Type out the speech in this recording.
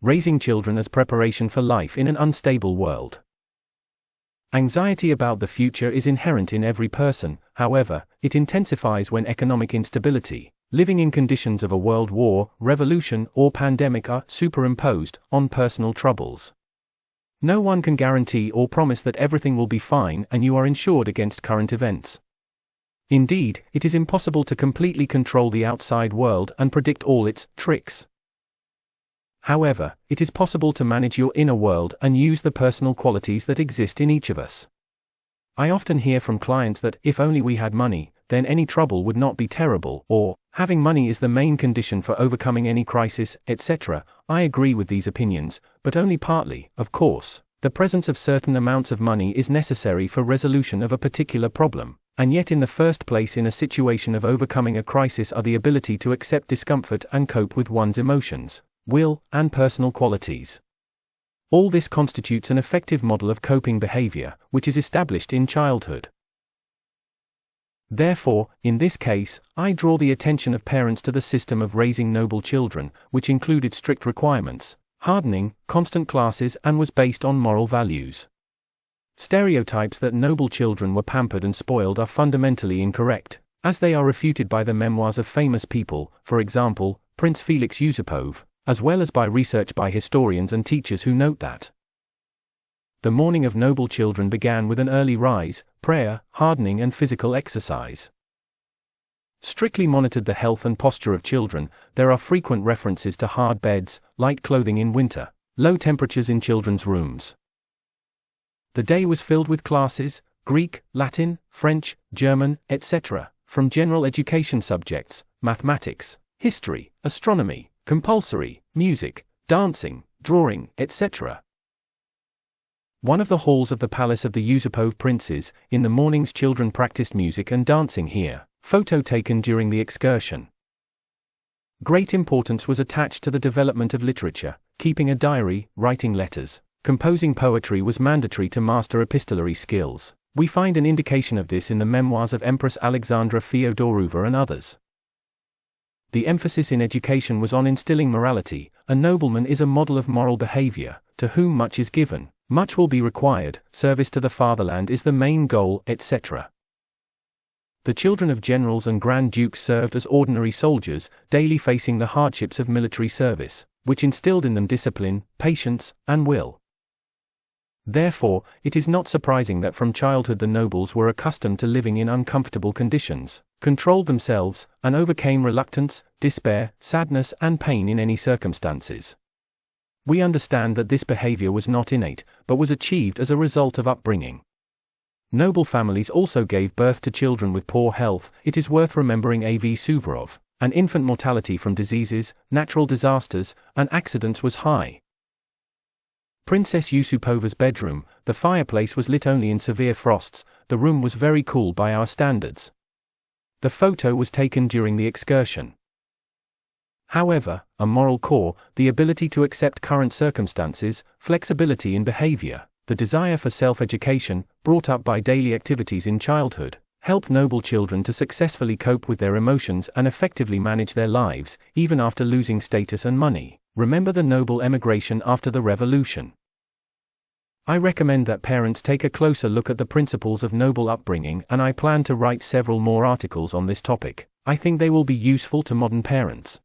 raising children as preparation for life in an unstable world. Anxiety about the future is inherent in every person, however, it intensifies when economic instability, living in conditions of a world war, revolution, or pandemic are superimposed on personal troubles. No one can guarantee or promise that everything will be fine and you are insured against current events. Indeed, it is impossible to completely control the outside world and predict all its tricks. However, it is possible to manage your inner world and use the personal qualities that exist in each of us. I often hear from clients that, if only we had money, then any trouble would not be terrible, or, having money is the main condition for overcoming any crisis, etc. I agree with these opinions, but only partly, of course. The presence of certain amounts of money is necessary for resolution of a particular problem, and yet in the first place in a situation of overcoming a crisis are the ability to accept discomfort and cope with one's emotions, will, and personal qualities. All this constitutes an effective model of coping behavior, which is established in childhood. Therefore, in this case, I draw the attention of parents to the system of raising noble children, which included strict requirements, hardening, constant classes, and was based on moral values. Stereotypes that noble children were pampered and spoiled are fundamentally incorrect, as they are refuted by the memoirs of famous people, for example, Prince Felix Yusupov, as well as by research by historians and teachers who note that the mourning of noble children began with an early rise, prayer, hardening, and physical exercise. Strictly monitored the health and posture of children. There are frequent references to hard beds, light clothing in winter, low temperatures in children's rooms. The day was filled with classes, Greek, Latin, French, German, etc., from general education subjects, mathematics, history, astronomy, compulsory, music, dancing, drawing, etc. One of the halls of the palace of the Yusupov princes, in the mornings children practiced music and dancing here. Photo taken during the excursion. Great importance was attached to the development of literature, keeping a diary, writing letters, composing poetry was mandatory to master epistolary skills. We find an indication of this in the memoirs of Empress Alexandra Fyodorova and others. The emphasis in education was on instilling morality. A nobleman is a model of moral behavior, to whom much is given, much will be required, service to the fatherland is the main goal, etc. The children of generals and grand dukes served as ordinary soldiers, daily facing the hardships of military service, which instilled in them discipline, patience, and will. Therefore, it is not surprising that from childhood the nobles were accustomed to living in uncomfortable conditions, controlled themselves, and overcame reluctance, despair, sadness, and pain in any circumstances. We understand that this behavior was not innate, but was achieved as a result of upbringing. Noble families also gave birth to children with poor health. It is worth remembering A.V. Suvorov, and infant mortality from diseases, natural disasters, and accidents was high. Princess Yusupova's bedroom, the fireplace was lit only in severe frosts. The room was very cool by our standards. The photo was taken during the excursion. However, a moral core, the ability to accept current circumstances, flexibility in behavior, the desire for self-education, brought up by daily activities in childhood, help noble children to successfully cope with their emotions and effectively manage their lives, even after losing status and money. Remember the noble emigration after the revolution. I recommend that parents take a closer look at the principles of noble upbringing, and I plan to write several more articles on this topic. I think they will be useful to modern parents.